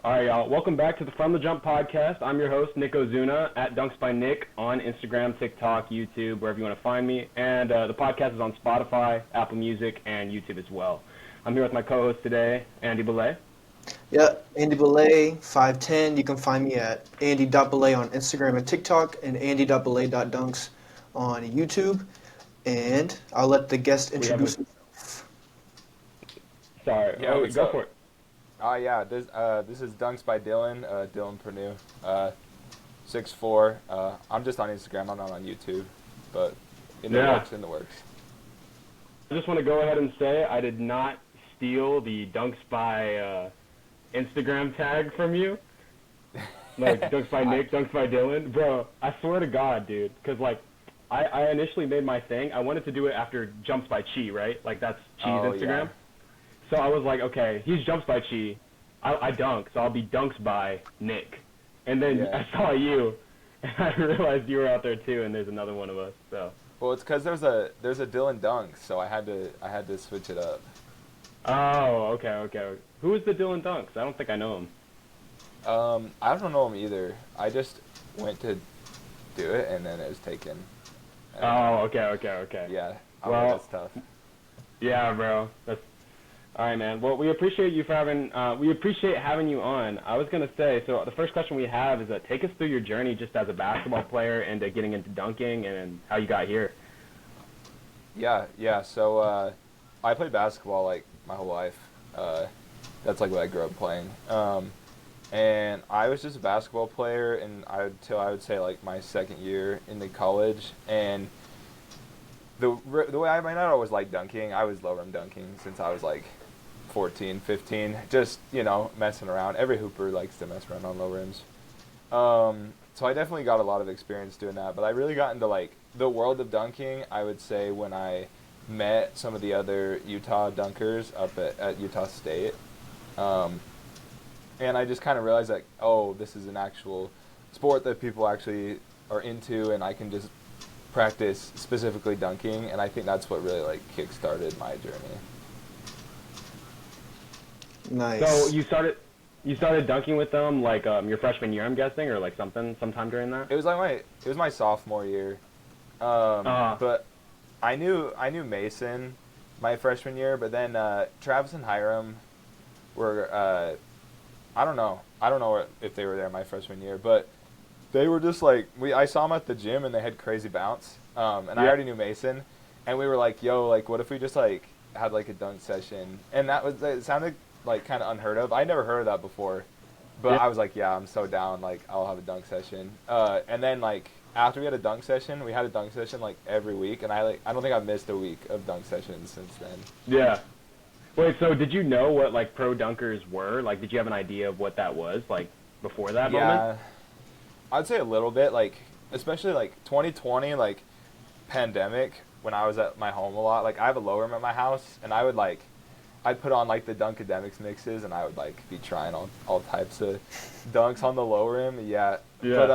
All right, y'all. Welcome back to the From the Jump podcast. I'm your host, Nick Ozuna, at DunksbyNick on Instagram, TikTok, YouTube, wherever you want to find me. And the podcast is on Spotify, Apple Music, and YouTube as well. I'm here with my co-host today, Andy Belay. Yeah, Andy Belay, 5'10". You can find me at andy.belay on Instagram and TikTok, and andy.belay.dunks on YouTube. And I'll let the guest introduce himself. Sorry. Yeah, what's go up? for it. This is DunksbyDylan, Dylan Perdue, 6'4". I'm just on Instagram. I'm not on YouTube, but in the works. I just want to go ahead and say I did not steal the Dunks by Instagram tag from you. Like, Dunks by Nick, Dunks by Dylan. Bro, I swear to God, dude. Because, like, I initially made my thing. I wanted to do it after Jumps by Chi, right? Like, that's Chi's Instagram. Yeah. So I was like, okay, he's Jumps by Chi. I dunk, so I'll be Dunks by Nick. And then I saw you, and I realized you were out there too, and there's another one of us. So. Well, it's because there's a Dylan Dunks, so I had to switch it up. Oh, okay. Who is the Dylan Dunks? I don't think I know him. I don't know him either. I just went to do it, and then it was taken. Okay. Yeah. Well, that's tough. Yeah, bro. That's all right, man. Well, we appreciate you for having. We appreciate having you on. I was gonna say, so the first question we have is take us through your journey just as a basketball player and getting into dunking and how you got here. Yeah. So I played basketball like my whole life. That's like what I grew up playing. And I was just a basketball player until I would say like my second year in the college. And the way I might not always like dunking, I was low rim dunking since I was like 14, 15, just, messing around. Every hooper likes to mess around on low rims. So I definitely got a lot of experience doing that, but I really got into like the world of dunking, I would say, when I met some of the other Utah dunkers up at Utah State. And I just kind of realized like, oh, this is an actual sport that people actually are into, and I can just practice specifically dunking, and I think that's what really like kick-started my journey. Nice. So you started dunking with them like your freshman year, I'm guessing, or like sometime during that? It was my sophomore year. But I knew Mason my freshman year, but then Travis and Hiram were I don't know if they were there my freshman year, but they were just like I saw them at the gym and they had crazy bounce. And I already knew Mason, and we were like, yo, like what if we just like had like a dunk session? And it sounded like kind of unheard of. I never heard of that before, but I was like, yeah, I'm so down. Like I'll have a dunk session. And then like after we had a dunk session, we had a dunk session like every week, and I don't think I've missed a week of dunk sessions since then. Yeah. Wait, so did you know what like pro dunkers were? Like, did you have an idea of what that was like before that moment? Yeah, I'd say a little bit. Like especially like 2020, like pandemic, when I was at my home a lot. Like I have a low rim at my house, and I'd put on like the Dunkademics mixes, and I would like be trying all types of dunks on the low rim. Yeah. But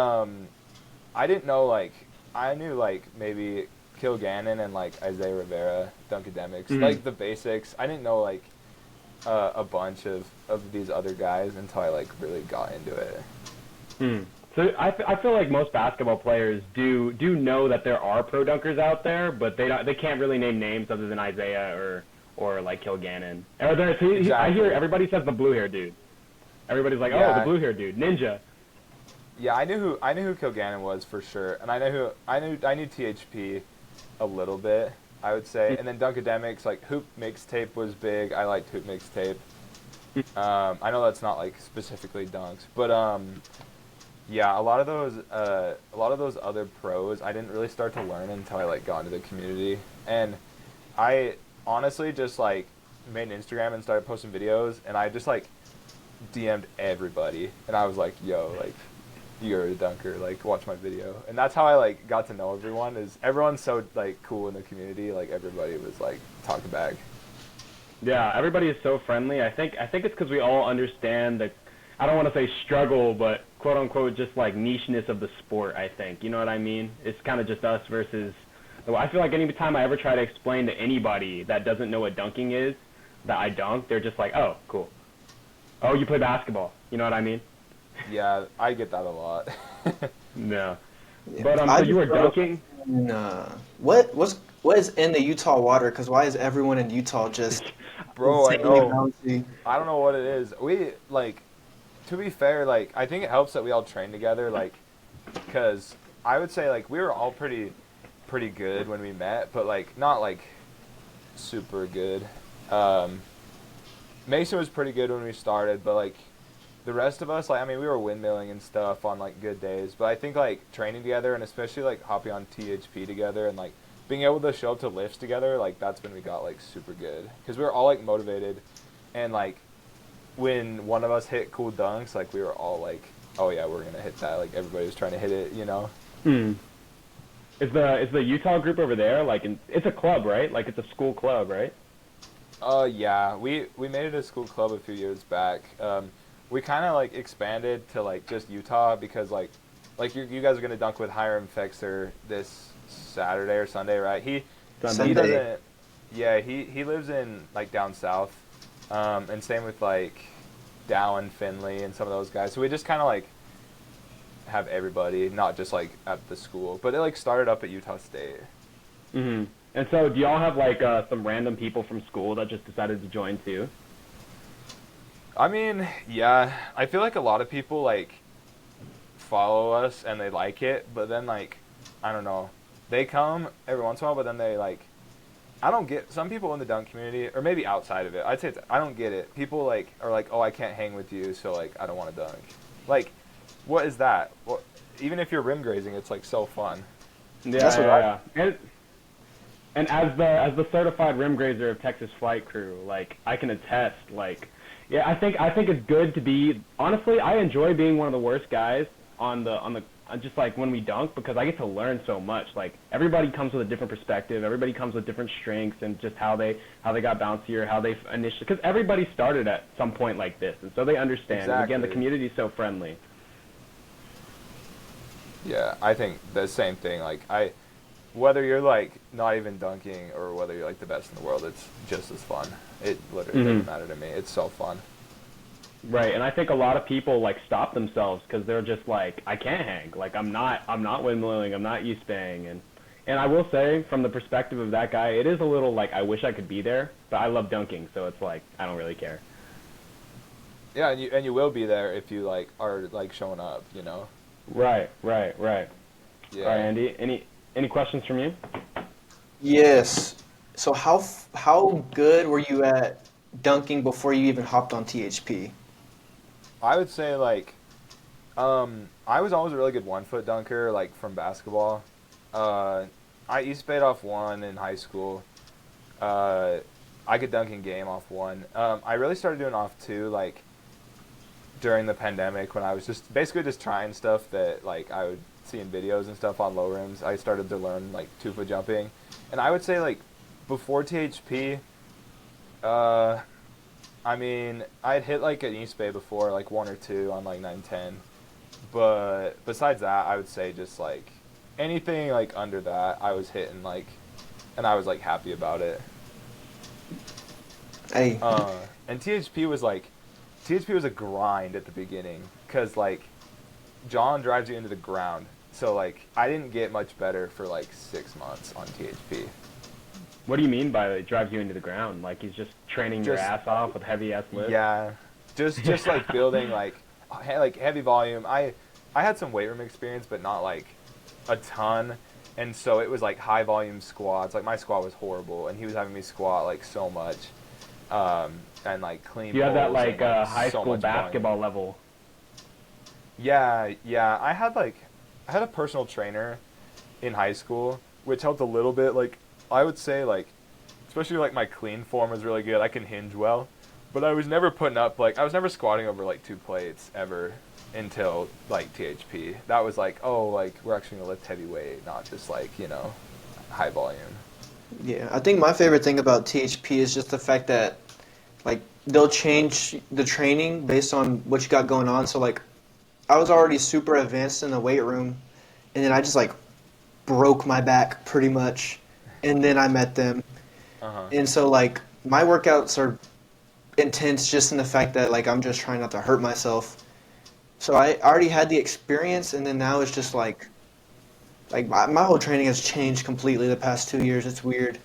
I didn't know like I knew like maybe Kilgannon and like Isaiah Rivera Dunkademics, like the basics. I didn't know like a bunch of these other guys until I like really got into it. So I feel like most basketball players do know that there are pro dunkers out there, but they can't really name names other than Isaiah or like Kilgannon. Exactly. I hear everybody says the blue hair dude. Everybody's like, oh, the blue hair dude, Ninja. Yeah, I knew who Kilgannon was for sure, and I knew THP a little bit, I would say, and then Dunkademics, like Hoop Mixtape was big. I liked Hoop Mixtape. I know that's not like specifically dunks, but yeah, a lot of those other pros I didn't really start to learn until I like got into the community, and I honestly just like made an Instagram and started posting videos, and I just like DM'd everybody, and I was like, yo, like you're a dunker, like watch my video. And that's how I like got to know everyone. Is everyone's so like cool in the community, like everybody was like talking back. Yeah, everybody is so friendly. I think it's because we all understand the, I don't want to say struggle, but quote unquote just like nicheness of the sport. I think, you know what I mean? It's kind of just us versus. I feel like any time I ever try to explain to anybody that doesn't know what dunking is, that I dunk, they're just like, oh, cool. Oh, you play basketball. You know what I mean? Yeah, I get that a lot. No. Yeah. But I so you just were struggle- dunking. Nah. What is in the Utah water? Because why is everyone in Utah just Bro, I insanely know. bouncy? I don't know what it is. We like, to be fair, like I think it helps that we all train together, like, cause I would say like we were all pretty good when we met, but like not like super good. Um, Mason was pretty good when we started, but like the rest of us, like I mean, we were windmilling and stuff on like good days. But I think like training together and especially like hopping on THP together and like being able to show up to lifts together, like that's when we got like super good because we were all like motivated, and like when one of us hit cool dunks, like we were all like, oh yeah, we're gonna hit that. Like everybody was trying to hit it, you know. Hmm. Is the Utah group over there like it's a club, right? Like it's a school club, right? Yeah, we made it a school club a few years back. We kind of like expanded to like just Utah because like you guys are gonna dunk with Hiram Fexer this Saturday or Sunday, right? He Sunday. doesn't. Yeah, he lives in like down south, and same with like Dallin, Finley, and some of those guys. So we just kind of like have everybody, not just like at the school, but it like started up at Utah State. Mm-hmm. And so, do y'all have like some random people from school that just decided to join too? I mean, yeah, I feel like a lot of people like follow us and they like it, but then like I don't know, they come every once in a while, but then they like I don't get some people in the dunk community or maybe outside of it. I'd say I don't get it. People like are like, oh, I can't hang with you, so like I don't want to dunk. Like, what is that? Well, even if you're rim grazing, it's like so fun. Yeah, That's what yeah, yeah. And as the certified rim grazer of Texas Flight Crew, like I can attest, like yeah, I think it's good to be. Honestly, I enjoy being one of the worst guys on the just like when we dunk because I get to learn so much. Like everybody comes with a different perspective, everybody comes with different strengths and just how they got bouncier, how they initially because everybody started at some point like this, and so they understand. Exactly. And again, the community is so friendly. Yeah, I think the same thing. Like whether you're like not even dunking or whether you're like the best in the world, it's just as fun. It literally doesn't matter to me. It's so fun. Right, and I think a lot of people like stop themselves because they're just like, I can't hang. Like I'm not windmilling, I'm not Eastbaying, and I will say from the perspective of that guy, it is a little like I wish I could be there, but I love dunking, so it's like I don't really care. Yeah, and you will be there if you like are like showing up, you know. Right. Yeah. All right, Andy, any questions from you? Yes. So how good were you at dunking before you even hopped on THP? I would say like, I was always a really good 1 foot dunker, like from basketball. I East Bayed off one in high school. I could dunk in game off one. I really started doing off two like during the pandemic when I was just basically just trying stuff that like I would see in videos and stuff on low rims. I started to learn like 2 foot jumping, and I would say like before THP, I mean, I'd hit like an East Bay before, like 1 or 2 on like 910. But besides that, I would say just like anything like under that, I was hitting like, and I was like happy about it. Hey. And THP was a grind at the beginning because like John drives you into the ground. So like I didn't get much better for like 6 months on THP. What do you mean by it drives you into the ground? Like he's just training your ass off with heavy ass lifts? Yeah, just like building like heavy volume. I had some weight room experience, but not like a ton, and so it was like high volume squats. Like my squat was horrible, and he was having me squat like so much, and like clean. You had that pulls like and, high so school much basketball volume. level. Yeah. I had a personal trainer in high school, which helped a little bit. Like I would say like, especially like my clean form was really good. I can hinge well, but I was never putting up like I was never squatting over like 2 plates ever until like THP. That was like, oh, like we're actually gonna lift heavy weight, not just like high volume. Yeah, I think my favorite thing about THP is just the fact that like they'll change the training based on what you got going on. So like I was already super advanced in the weight room, and then I just like broke my back pretty much, and then I met them. Uh-huh. And so like my workouts are intense just in the fact that like I'm just trying not to hurt myself. So I already had the experience, and then now it's just like my whole training has changed completely the past 2 years. It's weird,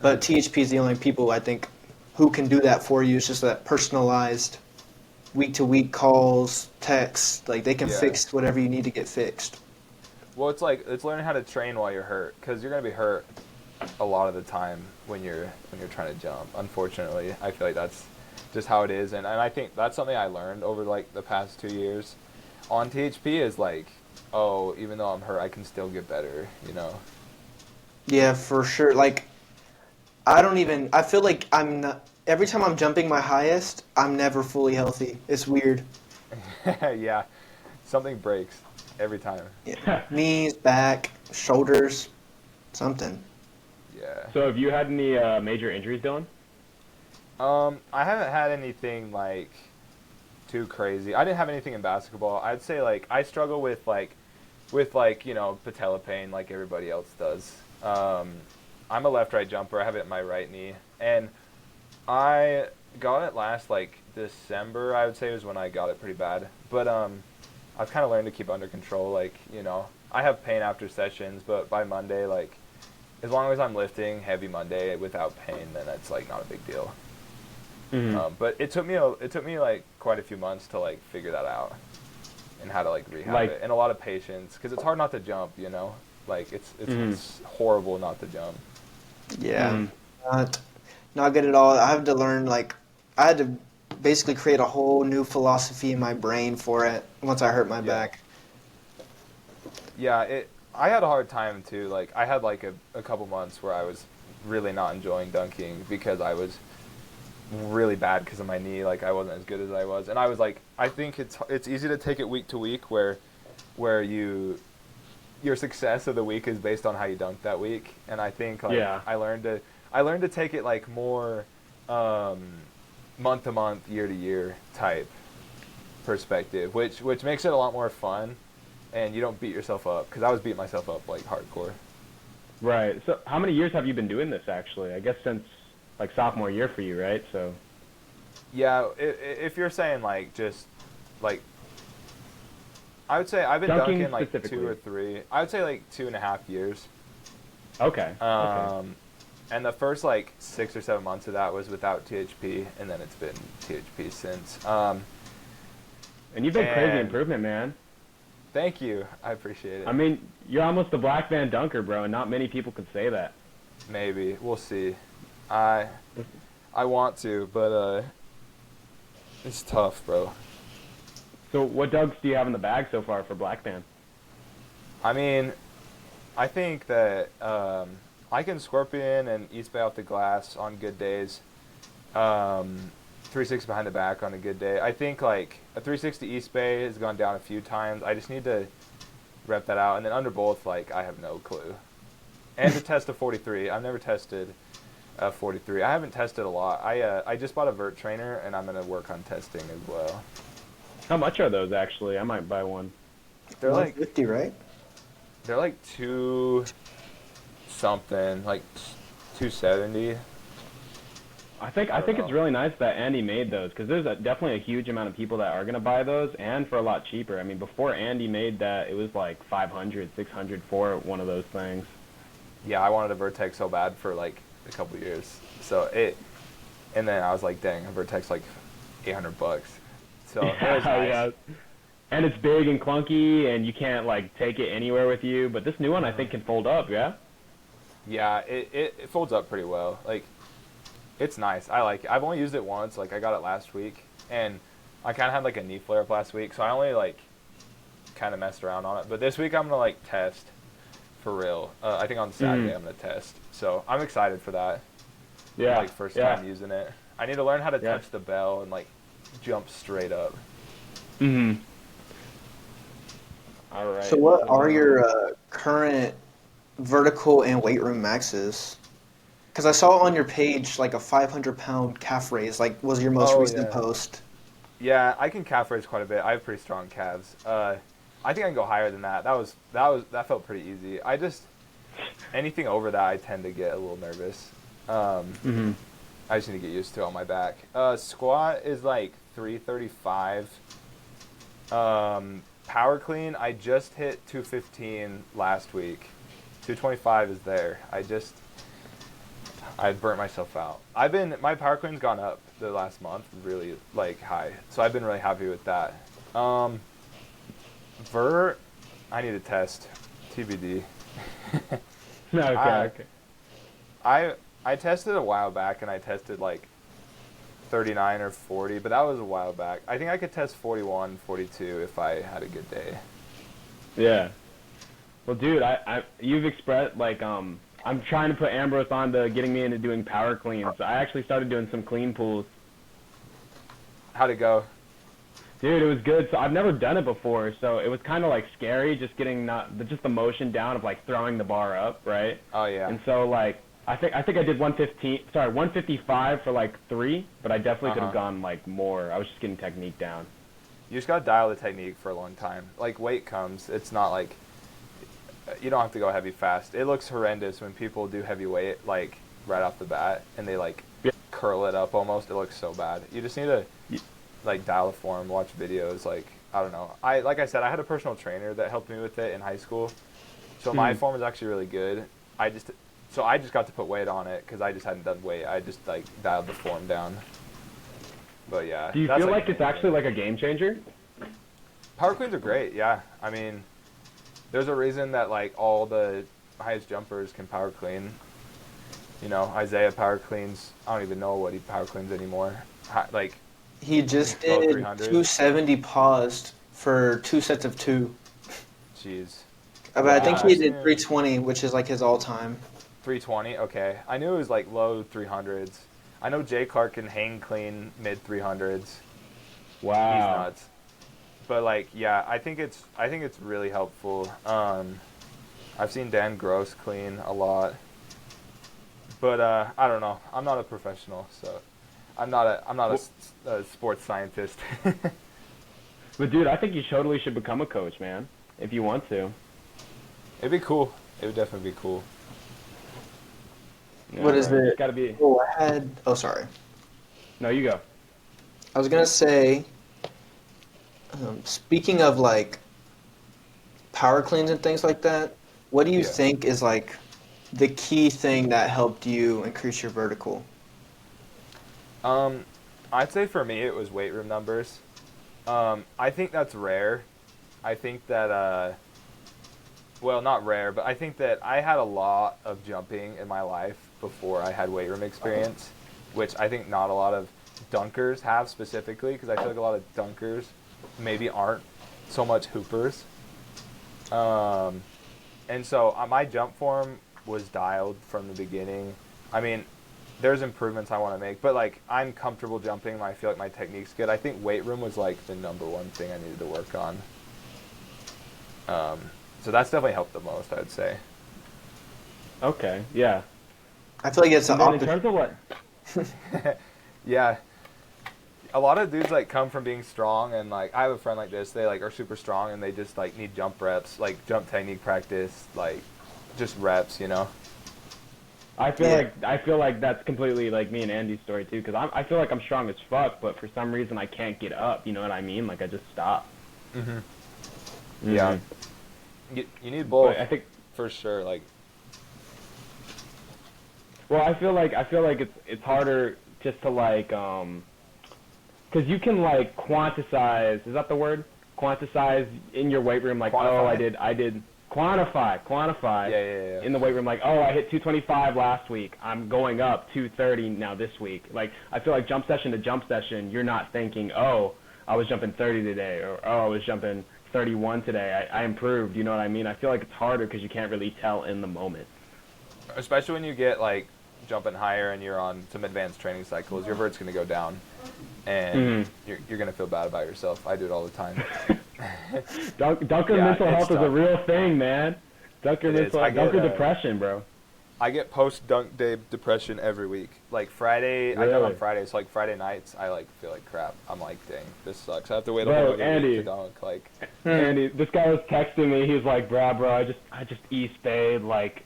but THP is the only people I think who can do that for you. It's just that personalized week to week calls, texts. Like they can Yeah. fix whatever you need to get fixed. Well, it's learning how to train while you're hurt, because you're gonna be hurt a lot of the time when you're trying to jump. Unfortunately, I feel like that's just how it is, and I think that's something I learned over like the past 2 years on THP is like, oh, even though I'm hurt, I can still get better. You know? Yeah, for sure. Like I don't even. I feel like I'm not. Every time I'm jumping my highest, I'm never fully healthy. It's weird. Yeah, something breaks every time. Yeah. Knees, back, shoulders, something. Yeah. So have you had any major injuries, Dylan? I haven't had anything like too crazy. I didn't have anything in basketball. I'd say like I struggle with you know, patella pain like everybody else does. I'm a left-right jumper. I have it in my right knee, and I got it last like December. I would say was when I got it pretty bad. But I've kind of learned to keep under control. Like, you know, I have pain after sessions, but by Monday, like as long as I'm lifting heavy Monday without pain, then that's like not a big deal. Mm-hmm. But it took me like quite a few months to like figure that out and how to like rehab it, and a lot of patience, because it's hard not to jump, you know, like it's horrible not to jump. Yeah. Not good at all. I have to learn like I had to basically create a whole new philosophy in my brain for it once I hurt my back. Yeah, I had a hard time too. Like I had like a couple months where I was really not enjoying dunking because I was really bad because of my knee. Like I wasn't as good as I was, and I was like, I think it's easy to take it week to week where your success of the week is based on how you dunk that week. And I think like I learned to take it like more month to month, year to year type perspective, which makes it a lot more fun, and you don't beat yourself up, because I was beating myself up like hardcore. Right. So how many years have you been doing this actually? I guess since like sophomore year for you, right? So Yeah, if you're saying like just like, I would say I've been dunking like 2 or 3. I would say like 2.5 years. Okay. And the first like 6 or 7 months of that was without THP, and then it's been THP since. And you've been crazy improvement, man. Thank you. I appreciate it. I mean, you're almost a black man dunker, bro, and not many people could say that. Maybe. We'll see. I want to, but it's tough, bro. So what dunks do you have in the bag so far for black man? I mean, I think that I can scorpion and East Bay off the glass on good days. 360 behind the back on a good day. I think like a 360 East Bay has gone down a few times. I just need to rep that out. And then under both, like, I have no clue. And to test a 43. I've never tested a 43. I haven't tested a lot. I just bought a vert trainer, and I'm going to work on testing as well. How much are those actually? I might buy one. They're like 150, right? They're like 2 something, like 270. I think it's really nice that Andy made those, because there's definitely a huge amount of people that are gonna buy those, and for a lot cheaper. I mean, before Andy made that, it was like 500, 600 for one of those things. Yeah, I wanted a Vertex so bad for like a couple years. And then I was like, dang, a Vertex like $800. So it was nice. Yeah. And it's big and clunky, and you can't like take it anywhere with you. But this new one, I think, can fold up. Yeah. Yeah, it folds up pretty well. Like, it's nice. I like it. I've only used it once. Like, I got it last week, and I kind of had like a knee flare up last week, so I only like kind of messed around on it. But this week I'm gonna like test for real. I think on Saturday I'm gonna test. So I'm excited for that. Yeah. Like first time using it. I need to learn how to touch the bell and like jump straight up. Mhm. All right. So what are your current vertical and weight room maxes? Because I saw on your page like a 500-pound calf raise. Like, was your most recent post? Yeah, I can calf raise quite a bit. I have pretty strong calves. I think I can go higher than that. That felt pretty easy. I just anything over that, I tend to get a little nervous. I just need to get used to it on my back. Squat is like 335. Power clean, I just hit 215 last week. 225 is there. I burnt myself out. My power clean's gone up the last month, really like high. So I've been really happy with that. Vert, I need to test. TBD. Okay. I tested a while back, and I tested like 39 or 40, but that was a while back. I think I could test 41, 42 if I had a good day. Yeah. Well, dude, you've expressed like I'm trying to put Ambrose on to getting me into doing power cleans. I actually started doing some clean pulls. How'd it go? Dude, it was good. So I've never done it before, so it was kind of like scary just getting just the motion down of like throwing the bar up, right? Oh yeah. And so like I think I did 155 for like 3, but I definitely could have gone like more. I was just getting technique down. You just gotta dial the technique for a long time. Like weight comes, it's not like you don't have to go heavy fast. It looks horrendous when people do heavy weight like right off the bat and they like curl it up almost. It looks so bad. You just need to like dial the form, watch videos. Like I don't know. Like I said, I had a personal trainer that helped me with it in high school, so my form is actually really good. I just got to put weight on it because I just hadn't done weight. I just like dialed the form down. But yeah. Do you feel like it's actually like a game changer? Power cleans are great. Yeah. I mean, there's a reason that like all the highest jumpers can power clean. You know, Isaiah power cleans. I don't even know what he power cleans anymore. Like He just did 270 paused for 2 sets of 2. Jeez. But I think he did 320, which is like his all-time. 320, okay. I knew it was like low 300s. I know Jay Clark can hang clean mid 300s. Wow. He's nuts. But like, yeah, I think it's really helpful. I've seen Dan Gross clean a lot. But I don't know. I'm not a professional, so I'm not a sports scientist. But dude, I think you totally should become a coach, man, if you want to. It'd be cool. It would definitely be cool. Yeah, what is it? It's gotta be. Oh, sorry. No, you go. I was gonna say, speaking of like power cleans and things like that, what do you think is like the key thing that helped you increase your vertical? I'd say for me it was weight room numbers. I think that's rare. I think that well, not rare, but I think that I had a lot of jumping in my life before I had weight room experience, which I think not a lot of dunkers have specifically, because I feel like a lot of dunkers maybe aren't so much hoopers. And so my jump form was dialed from the beginning. I mean, there's improvements I want to make, but like I'm comfortable jumping. I feel like my technique's good. I think weight room was like the #1 thing I needed to work on. So that's definitely helped the most, I'd say. Okay, yeah. I feel like it's the opposite. In terms of what? Yeah. A lot of dudes like come from being strong, and like I have a friend like this. They like are super strong, and they just like need jump reps, like jump technique practice, like just reps, you know. I feel like that's completely like me and Andy's story too, because I feel like I'm strong as fuck, but for some reason I can't get up. You know what I mean? Like I just stop. Mhm. Yeah. You need both. But I think for sure. Like. Well, I feel like it's harder just to like because you can like quantize. Is that the word? Quantize in your weight room, like quantify. I did quantify. Yeah. In the weight room, like I hit 225 last week. I'm going up 230 now this week. Like I feel like jump session to jump session, you're not thinking, I was jumping 30 today, or I was jumping 31 today. I improved. You know what I mean? I feel like it's harder because you can't really tell in the moment. Especially when you get like jumping higher and you're on some advanced training cycles, your vert's going to go down, and you're going to feel bad about yourself. I do it all the time. Dunker mental health is a real thing, man. Dunker depression, bro. I get post-dunk day depression every week. Like Friday, really? I dunk on Friday, so like Friday nights, I like feel like crap. I'm like, dang, this sucks. I have to wait a whole other week to dunk. Like, Andy, this guy was texting me. He was like, bro, I just East Bay, like,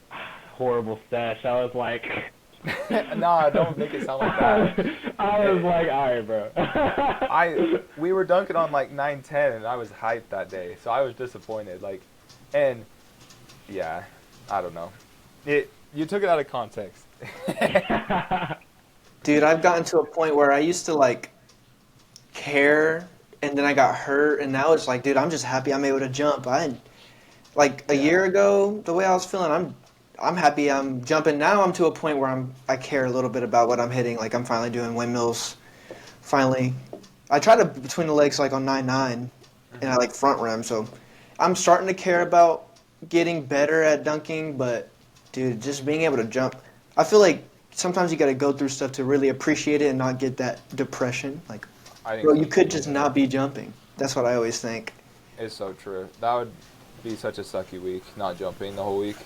horrible sesh. I was like, Nah, don't make it sound like that. I was like, all right, bro. We were dunking on like 9-10, and I was hyped that day, so I was disappointed. Like, and yeah, I don't know. You took it out of context. Dude, I've gotten to a point where I used to like care, and then I got hurt, and now it's like, dude, I'm just happy I'm able to jump. Like a year ago, the way I was feeling, I'm happy I'm jumping. Now I'm to a point where I care a little bit about what I'm hitting. Like I'm finally doing windmills. Finally, I try to between the legs like on 9-9, and I like front rim. So I'm starting to care about getting better at dunking. But dude, just being able to jump, I feel like sometimes you got to go through stuff to really appreciate it and not get that depression. Like, bro, you could just not be jumping. That's what I always think. It's so true. That would be such a sucky week, not jumping the whole week.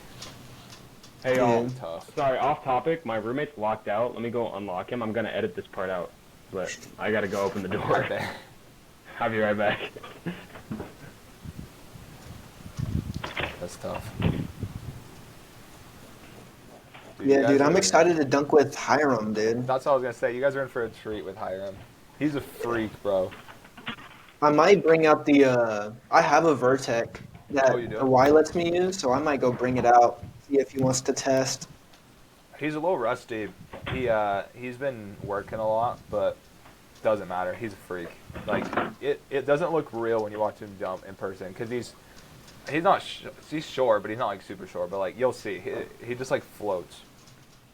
Hey, y'all. Tough. Sorry, off topic. My roommate's locked out. Let me go unlock him. I'm going to edit this part out. But I got to go open the door. Right there. I'll be right back. That's tough. Dude, I'm excited to dunk with Hiram, dude. That's what I was going to say. You guys are in for a treat with Hiram. He's a freak, bro. I might bring out I have a Vertec that you do? the Y lets me use, so I might go bring it out, see if he wants to test. He's a little rusty. He's been working a lot, but doesn't matter. He's a freak. Like it doesn't look real when you watch him jump in person because he's not he's short, but he's not like super short. But like you'll see, he just like floats.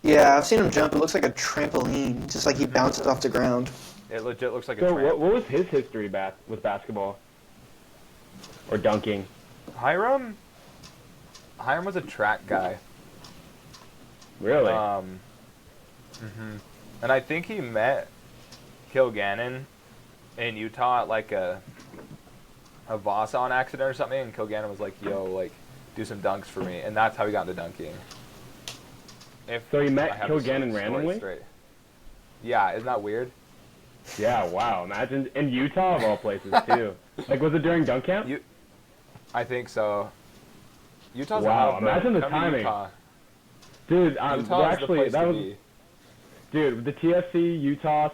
Yeah, I've seen him jump. It looks like a trampoline, just like he bounces off the ground. It legit looks like a So tramp. what was his history with basketball? Or dunking? Hiram was a track guy. Really? And I think he met Kilgannon in Utah at like a Vasa accident or something, and Kilgannon was like, "Yo, like, do some dunks for me," and that's how he got into dunking. So he met I have the Kilgannon story randomly? straight. Yeah, isn't that weird? Yeah, wow. Imagine in Utah of all places too. Like, was it during dunk camp? I think so. Utah's Wow, a hub, bro. imagine the Come to timing. Utah. Dude, Utah's the actually, place that to was. be. Dude, the TFC Utah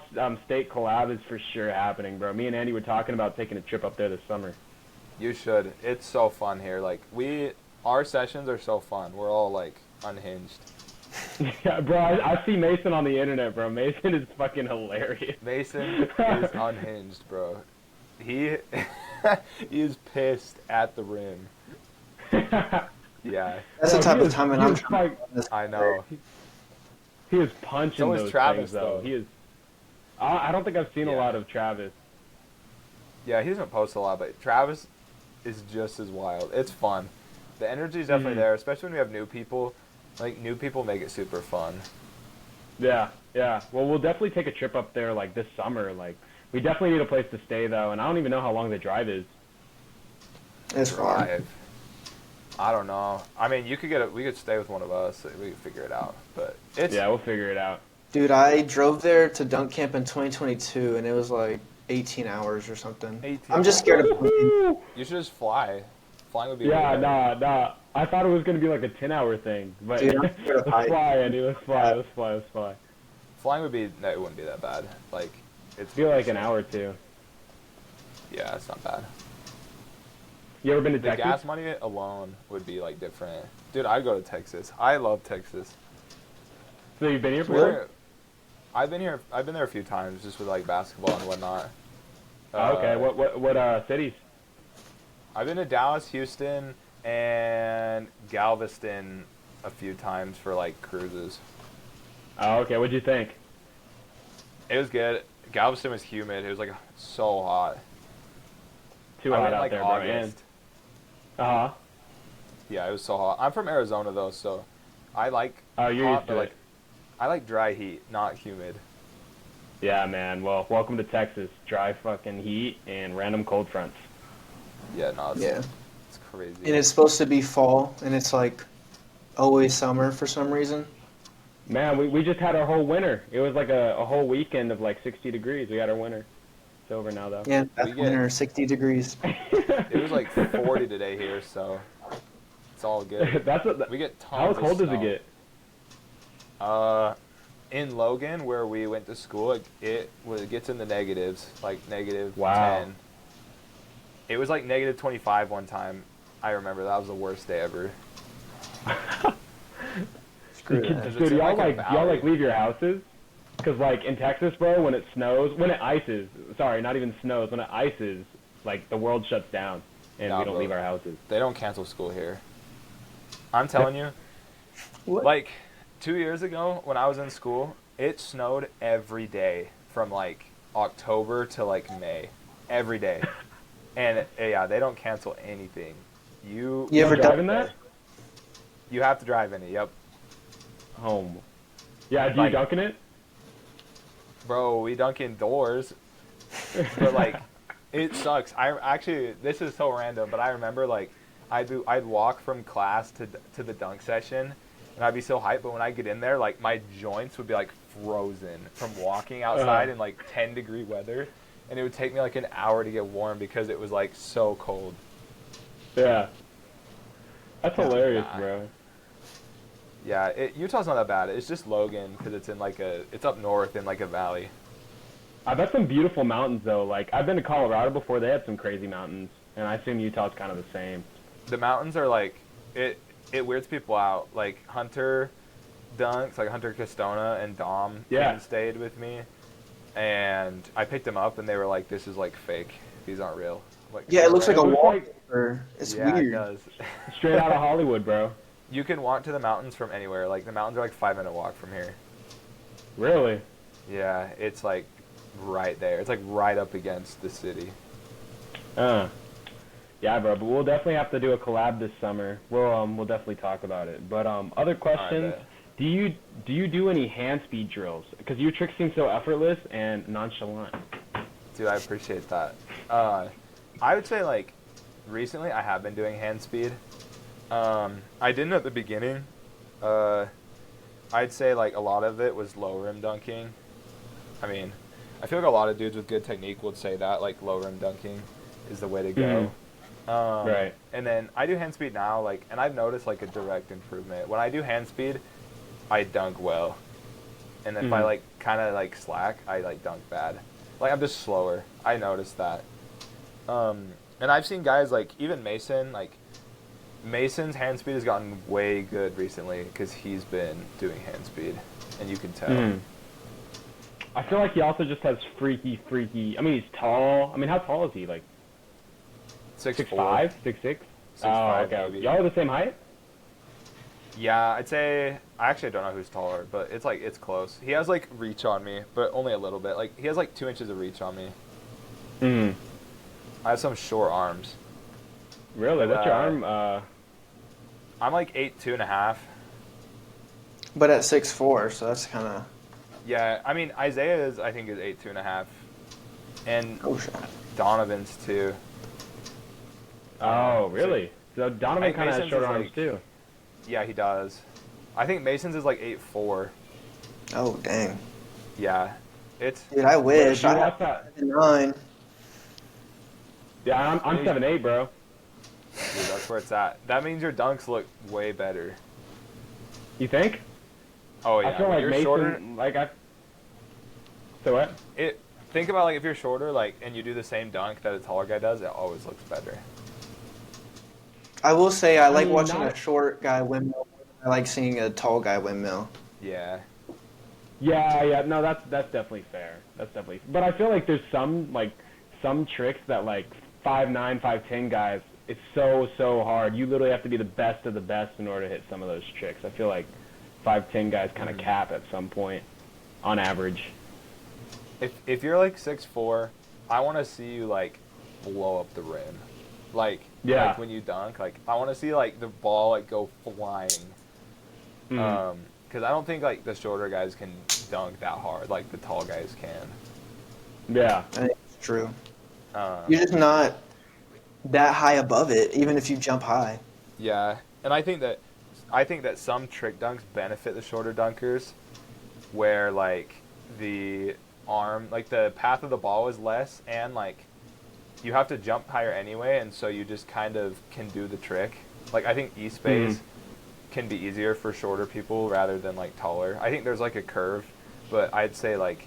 state collab is for sure happening, bro. Me and Andy were talking about taking a trip up there this summer. You should. It's so fun here. Like our sessions are so fun. We're all like unhinged. Yeah, bro, I see Mason on the internet, bro. Mason is fucking hilarious. Mason is unhinged, bro. He he is pissed at the rim. Yeah. That's the type of time when I'm trying to run this. I know. He is punching So is those Travis, things, though. though. He is. I don't think I've seen a Yeah. lot of Travis. Yeah, he doesn't post a lot, but Travis is just as wild. It's fun. The energy is definitely there, especially when we have new people. Like, new people make it super fun. Yeah, yeah. Well, we'll definitely take a trip up there, like, this summer. Like, we definitely need a place to stay, though, and I don't even know how long the drive is. It's far. Drive. I don't know. I mean, we could stay with one of us. We could figure it out. But it's Yeah, we'll figure it out. Dude, I drove there to dunk camp in 2022, and it was like 18 hours or something. 18 I'm just scared of planes. You should just fly. Flying would be Yeah, way better. nah. I thought it was going to be like a 10-hour thing, but Dude, I'm scared of let's heights. fly, Andy. Let's fly. Flying would be no, it wouldn't be that bad. Like It'd be like an hour or two. Yeah, it's not bad. You ever been to The Texas? gas money alone would be like different. Dude, I'd go to Texas. I love Texas. So you've been here before? I've been there a few times just with like basketball and whatnot. Oh, okay. What cities? I've been to Dallas, Houston, and Galveston a few times for like cruises. Oh, okay. What'd you think? It was good. Galveston was humid. It was like so hot. Too I hot went out like there, bro. August. Uh-huh. Yeah, it was so hot. I'm from Arizona though, so I like Oh, you're hot, used to but it. like I like dry heat, not humid. Yeah, man. Well, welcome to Texas. Dry fucking heat and random cold fronts. Yeah, no, Yeah. it's crazy. And it's supposed to be fall, and it's like always summer for some reason. Man, we just had our whole winter. It was like a whole weekend of like 60 degrees. We had our winter. It's over now, though. Yeah, that's We get- winter, 60 degrees. It was like 40 today here, so it's all good. That's what. We get How tons cold of does it snow. get? in Logan, where we went to school, it gets in the negatives, like negative Wow. 10. It was like negative 25 one time. I remember that was the worst day ever. Screw Dude, that. It's do in, y'all like, a like do y'all like valley. leave your houses? Cause like in Texas, bro, when it snows, when it ices, sorry, not even snows, when it ices, like the world shuts down and Nah, we don't bro. leave our houses. They don't cancel school here. I'm telling you, What? like 2 years ago when I was in school, it snowed every day from like October to like May, every day. And yeah, they don't cancel anything. You You ever driving done that? You have to drive in it. Yep, Home. Yeah, do you Like- dunk in it? bro. We dunk indoors, but like it sucks. I actually, this is so random, but I remember like I'd walk from class to the dunk session, and I'd be so hyped. But when I get in there, like my joints would be like frozen from walking outside in like 10-degree weather, and it would take me like an hour to get warm because it was like so cold. Yeah. That's hilarious, Nah. bro. Yeah, Utah's not that bad. It's just Logan because it's up north in like a valley. I bet some beautiful mountains though. Like I've been to Colorado before; they had some crazy mountains, and I assume Utah's kind of the same. The mountains are like it weirds people out. Like Hunter dunks, like Hunter Castona and Dom came Yeah. and stayed with me, and I picked them up, and they were like, "This is like fake. These aren't real." Like, Yeah, it looks like It a looks like- wallpaper. It's yeah, weird. it does. Straight out of Hollywood, bro. You can walk to the mountains from anywhere. Like the mountains are like 5-minute walk from here. Really? Yeah, it's like right there. It's like right up against the city. Yeah, bro. But we'll definitely have to do a collab this summer. We'll definitely talk about it. But other questions. bet. Do you do any hand speed drills? Because your tricks seem so effortless and nonchalant. Dude, I appreciate that. I would say like recently I have been doing hand speed. I didn't at the beginning. I'd say like a lot of it was low rim dunking. I mean, I feel like a lot of dudes with good technique would say that like low rim dunking is the way to go. Right. And then I do hand speed now, like, and I've noticed like a direct improvement. When I do hand speed, I dunk well, and if I like kind of like slack, I like dunk bad. Like I'm just slower. I noticed that. And I've seen guys like even Mason, like Mason's hand speed has gotten way good recently because he's been doing hand speed, and you can tell. I feel like he also just has freaky. I mean, he's tall. I mean, how tall is he? Like 6'4". 6'5", 6'6"? 6'5", okay. maybe. Y'all are the same height? Yeah, I'd say I actually don't know who's taller, but it's close. He has like reach on me, but only a little bit. Like he has like 2 inches of reach on me. I have some short arms. Really? That's your Uh, arm? I'm like 8'2.5". But at 6'4", so that's kind of. Yeah, I mean Isaiah I think is 8'2.5", and Oh shit. Donovan's too. Oh, really? So Donovan think kind of has Mason's short is, arms like- too. Yeah, he does. I think Mason's is like 8'4". Oh dang. Yeah, it's Dude, I wish. Do you I watch have that? 9. Yeah, I'm 7'8", bro. dude, that's where it's at. That means your dunks look way better. You think? Oh yeah, I feel when like you're Mason, shorter. So what? Think about like if you're shorter, like, and you do the same dunk that a taller guy does, it always looks better. I will say I like mean, watching not- a short guy windmill. I like seeing a tall guy windmill. Yeah. Yeah, no, that's definitely fair. That's definitely. But I feel like there's some tricks that like 5'9", 5'10" guys. It's so hard. You literally have to be the best of the best in order to hit some of those tricks. I feel like 5'10" guys kind of cap at some point, on average. If you're like 6'4", I want to see you like blow up the rim, like Yeah. like when you dunk, like I want to see like the ball like go flying. Because I don't think like the shorter guys can dunk that hard like the tall guys can. Yeah. I think it's true. Um, You're just not that high above it, even if you jump high. Yeah, and I think that some trick dunks benefit the shorter dunkers, where like the arm, like the path of the ball is less, and like you have to jump higher anyway, and so you just kind of can do the trick. Like I think E-space can be easier for shorter people rather than like taller. I think there's like a curve but I'd say like,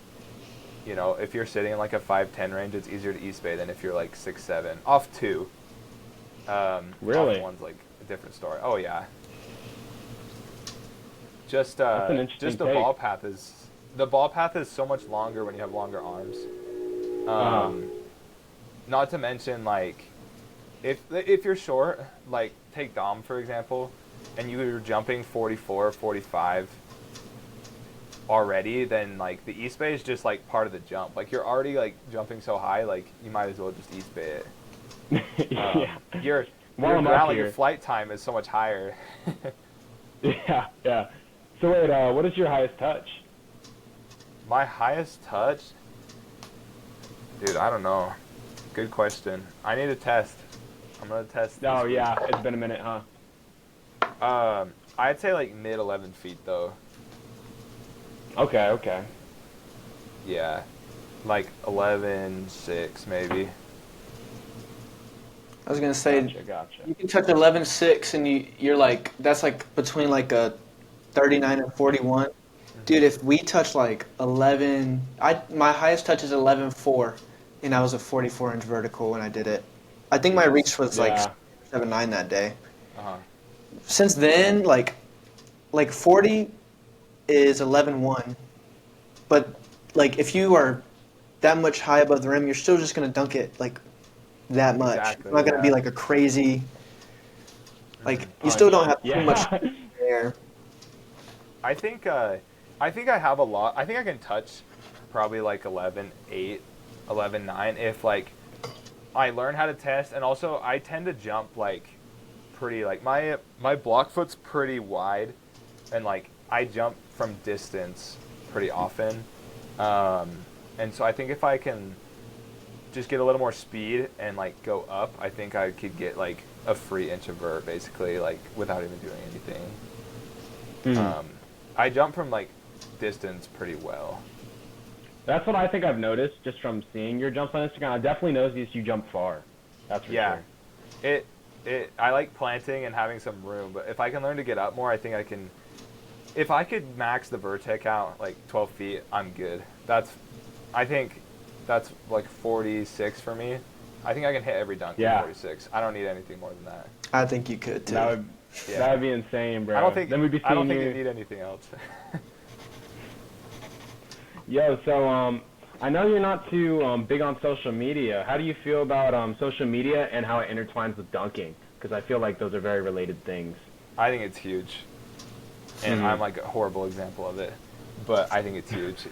if you're sitting in like a 5'10" range, it's easier to East Bay than if you're like 6'7". Off 2. Really? Off 1's like a different story. Oh yeah. Just That's an interesting just the take. ball path is so much longer when you have longer arms. Not to mention like if you're short, like take Dom for example, and you're jumping 44, 45 already, then like the East Bay is just like part of the jump. Like you're already like jumping so high, like you might as well just East Bay it. Yeah. Your While I'm up ground, like your here. flight time is so much higher. Yeah. So wait, what is your highest touch? My highest touch? Dude, I don't know. Good question. I need to test. I'm going to test this Oh, week. yeah. It's been a minute, huh? I'd say like mid 11 feet though. Okay. Yeah. Like 11.6 maybe. I was gonna say Gotcha. you can touch 11.6 and you're like that's like between like a 39 and 41. Dude, if we touch like 11, my highest touch is 11.4, and I was a 44-inch vertical when I did it. I think my reach was like Yeah. 7.9 that day. Uh-huh. Since then, like 40 is 11.1, but like if you are that much high above the rim, you're still just gonna dunk it like that much. Exactly, It's not gonna be yeah. like a crazy. Like you Punch. still don't have too Yeah. much there. I think I have a lot. I think I can touch probably like 11.8, 11.9 if like I learn how to test, and also I tend to jump like pretty like my block foot's pretty wide, and like I jump from distance pretty often, and so I think if I can just get a little more speed and like go up, I think I could get like a free inch of vert basically like without even doing anything. I jump from like distance pretty well. That's what I think I've noticed just from seeing your jumps on Instagram. I definitely noticed you jump far. That's for Yeah. sure. I like planting and having some room, but if I can learn to get up more, I think I can. If I could max the vertec out like 12 feet, I'm good. I think that's like 46 for me. I think I can hit every dunk Yeah. at 46. I don't need anything more than that. I think you could too. That would be insane, bro. I don't think Then we'd be I don't seeing think you. you need anything else. Yo, so I know you're not too big on social media. How do you feel about social media and how it intertwines with dunking? Because I feel like those are very related things. I think it's huge, and I'm like a horrible example of it, but I think it's huge.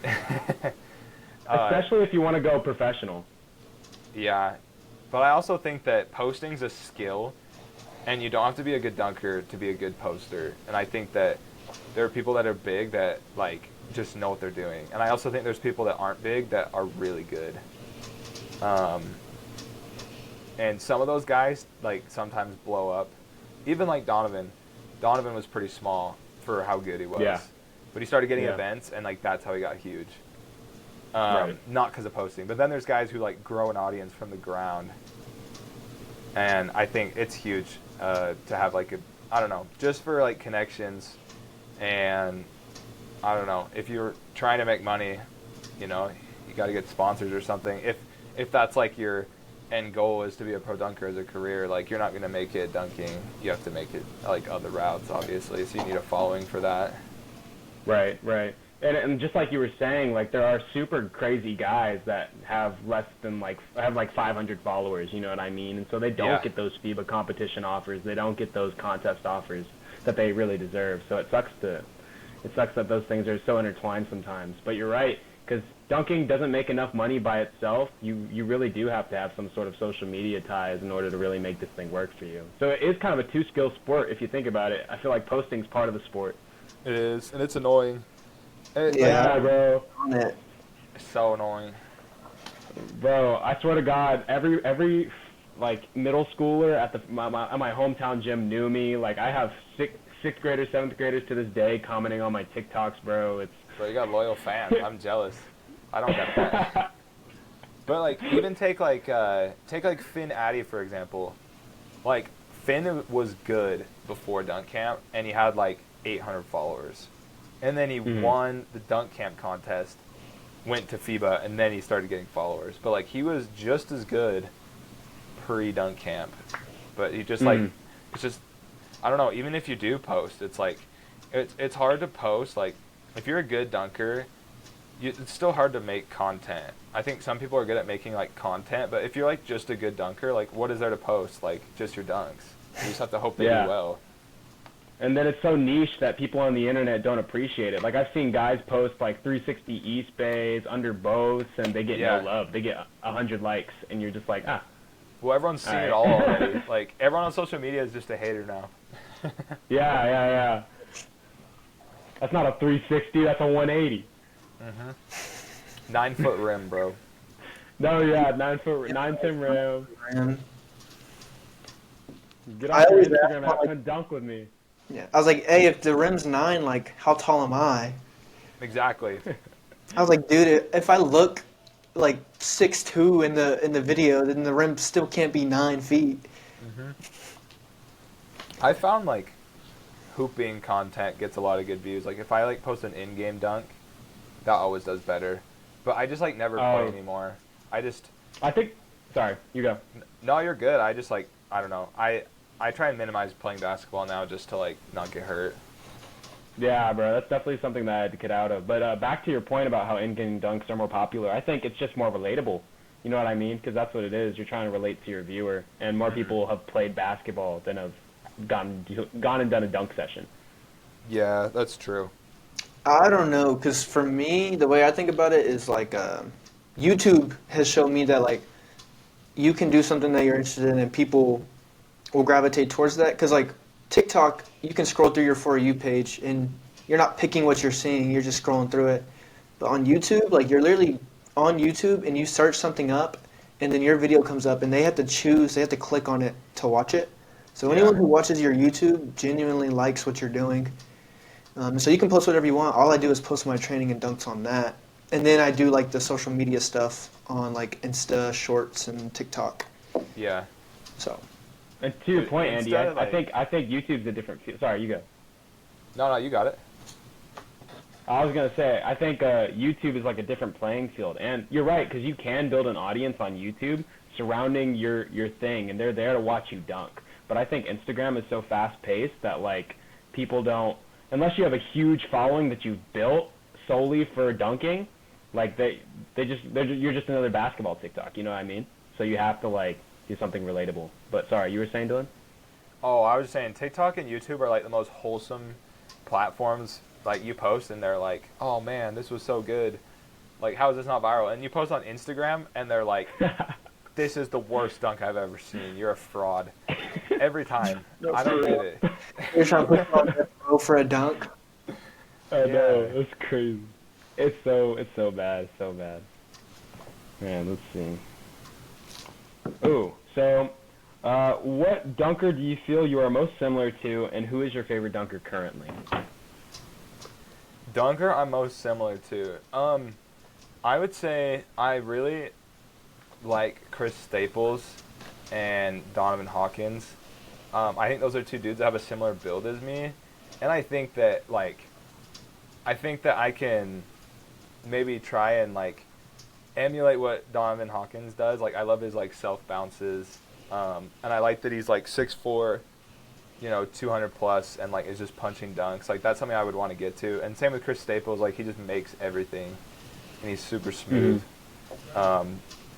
Especially if you want to go professional. Yeah, but I also think that posting's a skill, and you don't have to be a good dunker to be a good poster. And I think that there are people that are big that like just know what they're doing, and I also think there's people that aren't big that are really good. And some of those guys like sometimes blow up. Even like Donovan. Donovan was pretty small for how good he was. Yeah. But he started getting Yeah. events, and like that's how he got huge. Right. Not because of posting, but then there's guys who like grow an audience from the ground, and I think it's huge to have like I don't know, just for like connections, and I don't know, if you're trying to make money, you got to get sponsors or something. If that's like your end goal is to be a pro dunker as a career, like you're not going to make it dunking. You have to make it like other routes, obviously. So you need a following for that. Right. And just like you were saying, like there are super crazy guys that have less than have 500 followers, you know what I mean? And so they don't get those FIBA competition offers. They don't get those contest offers that they really deserve. So it sucks that those things are so intertwined sometimes. But you're right, because dunking doesn't make enough money by itself. You really do have to have some sort of social media ties in order to really make this thing work for you. So it is kind of a two-skill sport if you think about it. I feel like posting's part of the sport. It is, and it's annoying. Yeah, bro. On it. It's so annoying. Bro, I swear to God, every like middle schooler at my hometown gym knew me. Like I have sixth graders, seventh graders to this day commenting on my TikToks, bro. Bro, you got loyal fans. I'm jealous. I don't get that. But like, even take like Finn Addy for example. Like Finn was good before dunk camp, and he had like 800 followers. and then he won the dunk camp contest, went to FIBA, and then he started getting followers. But like he was just as good pre-dunk camp, but he just like it's just I don't know. Even if you do post, it's like it's hard to post. Like if you're a good dunker, it's still hard to make content. I think some people are good at making like content, but if you're like just a good dunker, like what is there to post? Like just your dunks. You just have to hope they do well. And then it's so niche that people on the internet don't appreciate it. Like I've seen guys post like 360 East Bays under boths, and they get no love. They get 100 likes, and you're just like, ah. Well, everyone's seen it all already. Like everyone on social media is just a hater now. Yeah. That's not a 360. That's a 180. 9 foot rim, bro. No, yeah, 9 rim. Get I off your always Instagram ask, app and dunk with me. Yeah, I was like, hey, if the rim's 9, like, how tall am I? Exactly. I was like, dude, if I look like 6'2" in the video, then the rim still can't be 9 feet. I found like hooping content gets a lot of good views. Like if I like post an in-game dunk, that always does better. But I just like never play anymore. I think. Sorry, you go. No, you're good. I just like I don't know. I try and minimize playing basketball now just to like not get hurt. Yeah, bro, that's definitely something that I had to get out of. But back to your point about how in-game dunks are more popular, I think it's just more relatable. You know what I mean? Because that's what it is. You're trying to relate to your viewer, and more people have played basketball than have gone and done a dunk session. Yeah, that's true. I don't know, because for me, the way I think about it is like YouTube has shown me that like you can do something that you're interested in and people will gravitate towards that. Because like TikTok, you can scroll through your For You page and you're not picking what you're seeing, you're just scrolling through it. But on YouTube, like you're literally on YouTube and you search something up and then your video comes up and they have to click on it to watch it. So anyone who watches your YouTube genuinely likes what you're doing. So you can post whatever you want. All I do is post my training and dunks on that. And then I do like the social media stuff on like Insta, Shorts, and TikTok. Yeah. So. And to your point, Andy, I think YouTube's a different field. Sorry, you go. No, you got it. I was gonna say I think YouTube is like a different playing field, and you're right because you can build an audience on YouTube surrounding your thing, and they're there to watch you dunk. But I think Instagram is so fast paced that like people don't, unless you have a huge following that you've built solely for dunking, like you're just another basketball TikTok. You know what I mean? So you have to like do something relatable. But sorry, you were saying, Dylan? Oh, I was saying TikTok and YouTube are like the most wholesome platforms. Like you post and they're like, oh man, this was so good. Like how is this not viral? And you post on Instagram and they're like, this is the worst dunk I've ever seen. You're a fraud. Every time. I don't get it. You're trying to put on that row for a dunk? I know, it's crazy. It's so bad. It's so bad. Man, let's see. Ooh, so what dunker do you feel you are most similar to, and who is your favorite dunker currently? Dunker I'm most similar to. I would say I really like Chris Staples and Donovan Hawkins. I think those are two dudes that have a similar build as me, and I think that I can maybe try and like emulate what Donovan Hawkins does. Like I love his like self bounces, and I like that he's like 6'4", 200 plus, and like is just punching dunks. Like that's something I would want to get to. And same with Chris Staples. Like he just makes everything, and he's super smooth.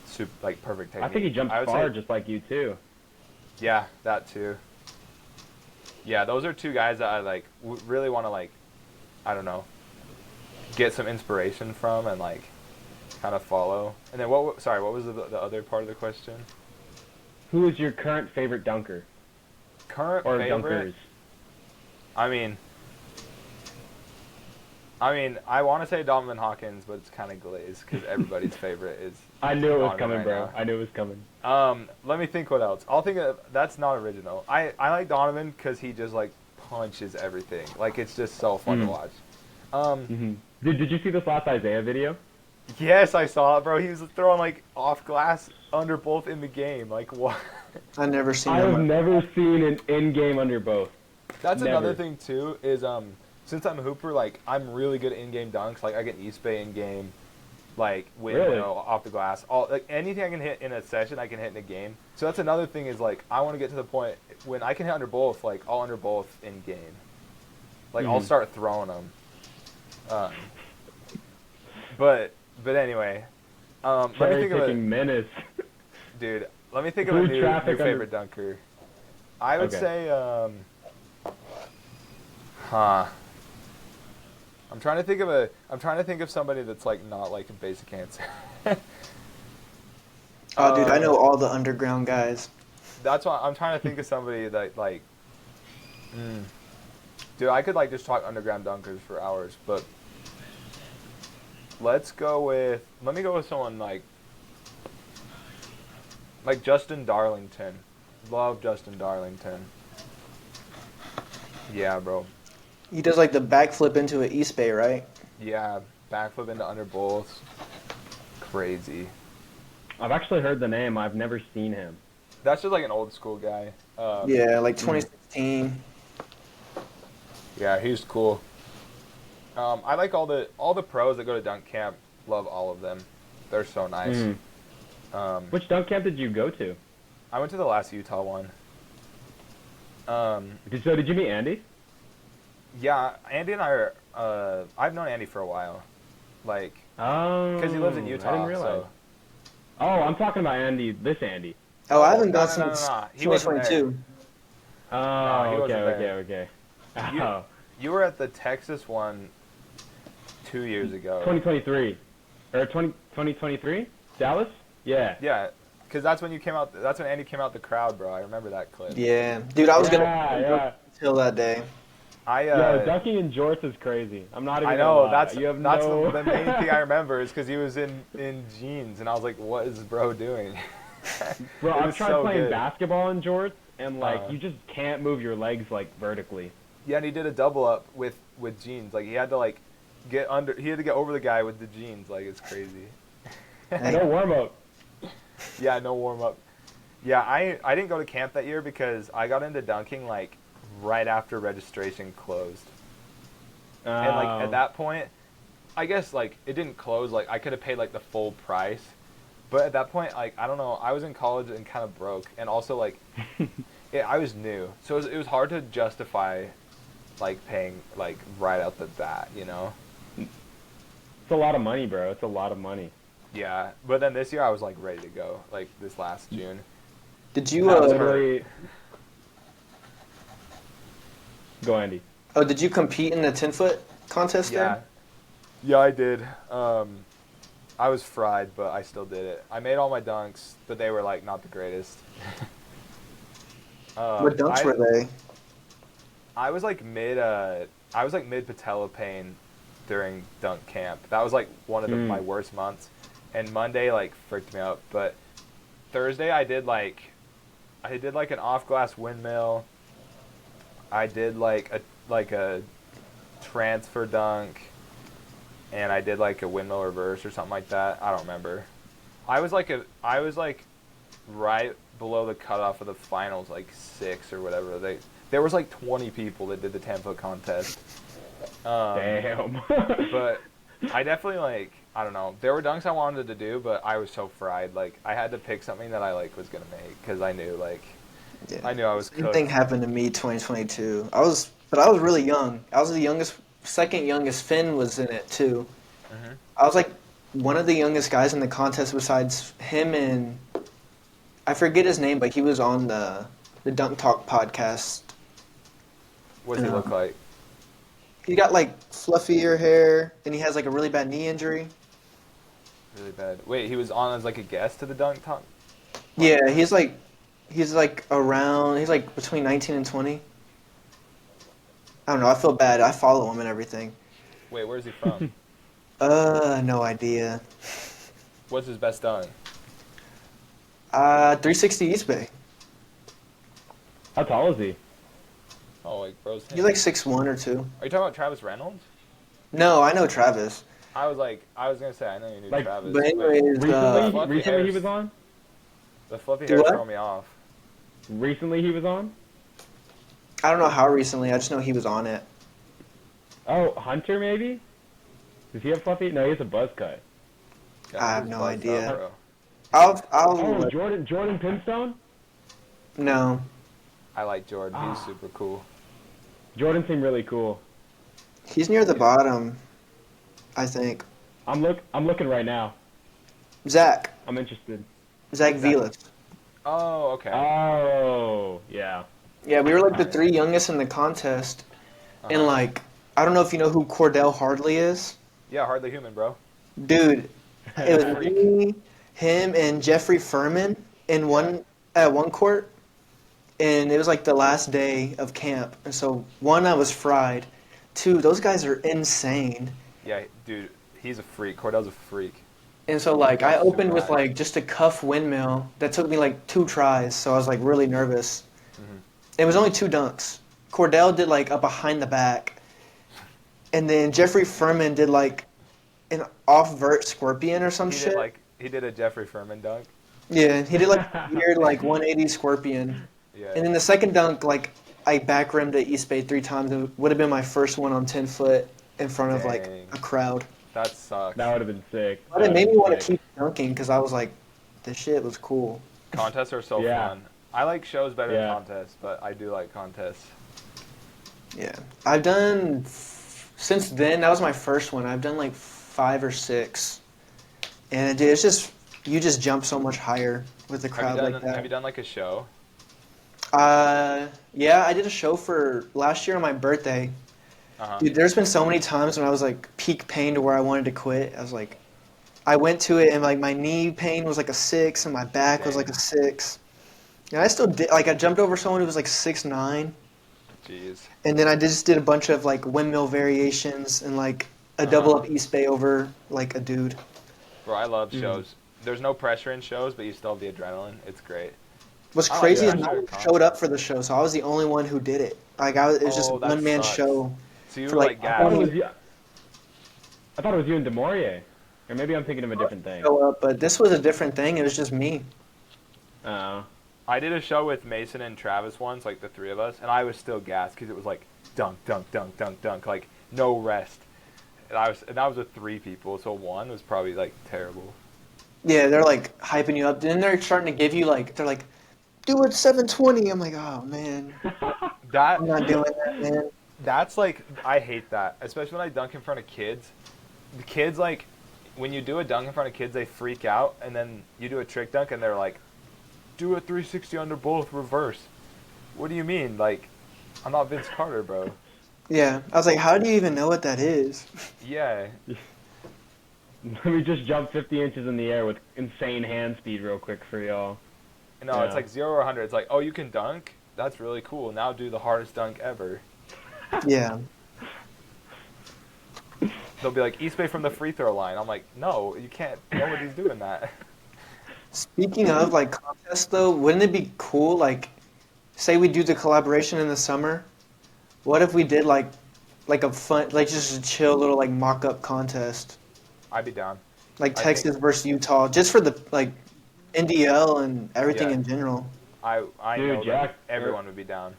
Super like perfect technique. I think he jumps far just like you too. Yeah, that too. Yeah, those are two guys that I like really want to like, I don't know, get some inspiration from and like kind of follow. And then what was the other part of the question? Who is your current favorite dunker? Current or favorite? dunkers? I mean, I want to say Donovan Hawkins, but it's kind of glazed because everybody's favorite is. I knew it was Donovan coming, right bro. now. I knew it was coming. Let me think what else. I'll think of that's not original. I like Donovan because he just like punches everything. Like it's just so fun to watch. Did you see this last Isaiah video? Yes, I saw it, bro. He was throwing like off glass under both in the game. Like what? I never seen I that. have never seen an in-game under both. That's Never. another thing too. Is since I'm a hooper, like I'm really good at in-game dunks. Like I get East Bay in-game, like with Really? off the glass. All like anything I can hit in a session, I can hit in a game. So that's another thing is like I want to get to the point when I can hit under both. Like I'll under both in game. Like I'll start throwing them. But anyway, let me think of Cherry-picking menace. dude. Let me think of a Blue new traffic under- favorite dunker. I would Okay. say, I'm trying to think of somebody that's like not like a basic answer. Oh, dude, I know all the underground guys. That's why I'm trying to think of somebody that like, dude, I could like just talk underground dunkers for hours, but let me go with someone like Justin Darlington. Love Justin Darlington. Yeah, bro. He does like the backflip into an East Bay, right? Yeah, backflip into under both. Crazy. I've actually heard the name. I've never seen him. That's just like an old school guy. Yeah, like 2016. Yeah, he's cool. I like all the pros that go to dunk camp. Love all of them. They're so nice. Which dunk camp did you go to? I went to the last Utah one. Did you meet Andy? Yeah, Andy and I are. I've known Andy for a while, like because he lives in Utah. I didn't realize. So. Oh, I'm talking about Andy. This Andy. Oh, I haven't no, gone no, since no. He wasn't there. 2022. Oh, he okay, wasn't okay, there. okay. You, Oh, you were at the Texas one 2 years ago. 2023 or 2023? Dallas? Yeah. Yeah, because that's when you came out. That's when Andy came out the crowd, bro. I remember that clip. Yeah, dude, I was Yeah. until that day. I dunking in jorts is crazy. I'm not even. I know gonna lie. that's You have that's no... the main thing I remember is because he was in jeans, and I was like, "What is bro doing?" Bro, It I've was tried so playing good. basketball in jorts, and like Uh-huh. you just can't move your legs like vertically. Yeah, and he did a double up with jeans. Like he had to like get under. He had to get over the guy with the jeans. Like it's crazy. No warm up. Yeah, no warm up. Yeah, I didn't go to camp that year because I got into dunking like right after registration closed. And like at that point, I guess like it didn't close. Like I could have paid like the full price, but at that point, like I don't know, I was in college and kind of broke, and also like I was new, so it was hard to justify like paying like right out the bat, you know. It's a lot of money, bro. It's a lot of money. Yeah, but then this year I was like ready to go. Like this last June. Did you Literally. Go, Andy. Oh, did you compete in the 10-foot contest Yeah. there? Yeah, I did. I was fried, but I still did it. I made all my dunks, but they were like not the greatest. What dunks were they? I was like mid patella pain during dunk camp. That was like one of my worst months. And Monday like freaked me out. But Thursday I did like an off glass windmill. I did like a transfer dunk, and I did like a windmill reverse or something like that. I don't remember. I was like right below the cutoff of the finals, like 6 or whatever. There was like 20 people that did the 10-foot contest. Damn. But I definitely like, I don't know. There were dunks I wanted to do, but I was so fried. Like I had to pick something that I like was gonna make because I knew like. Yeah. I knew I was Same cooked. thing happened to me 2022. I was really young. I was the youngest, second youngest. Finn was in it too. Mhm. I was like one of the youngest guys in the contest besides him and I forget his name, but he was on the Dunk Talk podcast. What does he look like? He got like fluffier hair and he has like a really bad knee injury. Really bad. Wait, he was on as like a guest to the Dunk Talk? Yeah, he's like around. He's like between 19 and 20. I don't know. I feel bad. I follow him and everything. Wait, where's he from? No idea. What's his best dunk? 360 East Bay. How tall is he? Oh, like bro's. He's like 6'1" or 2. Are you talking about Travis Reynolds? No, I know Travis. I was gonna say I know you knew Like, Travis. But anyways, Fluffy Recently he hairs. was on? The fluffy Do hair what? throw me off. Recently he was on? I don't know how recently. I just know he was on it. Oh, Hunter maybe? Does he have fluffy? No, he has a buzz cut. Yeah, I have just no buzzed idea. up, bro. I'll Oh, Jordan Pinstone? no. I like Jordan. He's Ah. super cool. Jordan seemed really cool. He's near the bottom, I think. I'm looking right now. Zach I'm interested. Velas. Oh, okay. Oh, yeah. Yeah, we were like the Alright. 3 youngest in the contest, and Uh-huh. like I don't know if you know who Cordell Hardley is. Yeah, hardly human, bro. Dude, it was Freak. me, him, and Jeffrey Furman in one court, and it was like the last day of camp. And so 1, I was fried. 2, those guys are insane. Yeah, dude, he's a freak. Cordell's a freak. And so like I Super opened with high. like just a cuff windmill that took me like 2 tries, so I was like really nervous. Mhm. It was only 2 dunks. Cordell did like a behind the back, and then Jeffrey Furman did like an off vert scorpion or some He shit. did a Jeffrey Furman dunk. Yeah, he did like a weird like 180 scorpion. Yeah. And then the second dunk, like I back rimmed at East Bay 3 times. It would have been my first one on 10 foot in front of like Dang. a crowd. That sucks. That would have been sick. But it made me want to keep dunking because I was like, this shit was cool. Contests are so Yeah. fun. I like shows better Yeah. than contests, but I do like contests. Yeah, I've done since then. That was my first one. I've done like 5 or 6, and dude, it's just you just jump so much higher with the crowd like that. Have you done like a show? Yeah, I did a show for last year on my birthday. Uh-huh. Dude, there's been so many times when I was like peak pain to where I wanted to quit. I was like, I went to it and like my knee pain was like a 6 and my back was Dang. like a 6. And I still did like I jumped over someone who was like 6'9", Jeez. and then I just did a bunch of like windmill variations and like a double up East Bay over like a dude. Bro, I love shows. There's no pressure in shows, but you still have the adrenaline. It's great. What's I like crazy is that no one shit, showed up for the show, so I was the only one who did it. Like it was just a Oh, that 1-man sucks. show. So you For, were like, like I thought it gassed. was you. I thought it was you and Demorie. Or maybe I'm thinking of a different thing. Show up, but this was a different thing. It was just me. Oh. I did a show with Mason and Travis once, like the 3 of us, and I was still gassed because it was like dunk, dunk, dunk, dunk, dunk, like no rest. And that was with 3 people, so 1 was probably like terrible. Yeah, they're like hyping you up. Then they're starting to give you like they're like, do it 720. I'm like, oh man, That I'm not doing that, man. That's like, I hate that, especially when I dunk in front of kids. The kids, like, when you do a dunk in front of kids, they freak out, and then you do a trick dunk, and they're like, do a 360 under both, reverse. What do you mean? Like, I'm not Vince Carter, bro. Yeah, I was like, how do you even know what that is? Yeah. Let me just jump 50 inches in the air with insane hand speed real quick for y'all. No, Yeah. it's like 0 or 100. It's like, oh, you can dunk? That's really cool. Now do the hardest dunk ever. Yeah, They'll be like, East Bay from the free throw line. I'm like, no, you can't. Nobody's doing that. speaking of like contests though, wouldn't it be cool? Like, say we do the collaboration in the summer. What if we did like a fun, like just a chill little like mock up contest, I'd be down. like I Texas think- versus Utah, just for the like NDL and everything Yeah. in general. I Dude, know that Jack, everyone would be down.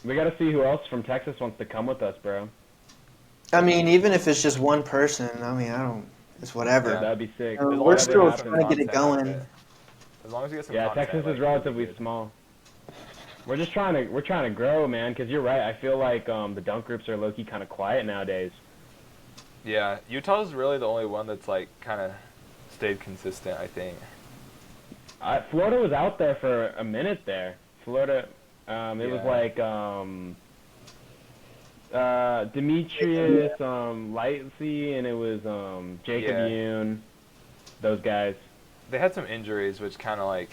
We gotta see who else from Texas wants to come with us, bro. I mean, even if it's just one person, I mean, I don't. It's whatever. Yeah. That'd be sick. As long We're as still we trying get to it get going. As long as we get some Yeah, content, Texas like, is relatively good. small. We're trying to grow, man. Cause you're right. I feel like the dunk groups are low key kind of quiet nowadays. Yeah, Utah's really the only one that's like kind of stayed consistent, I think. Florida was out there for a minute there. Florida, it was Yeah. like Demetrius Lightsey, and it was Jacob Yeah. Yoon. Those guys. They had some injuries, which kind of like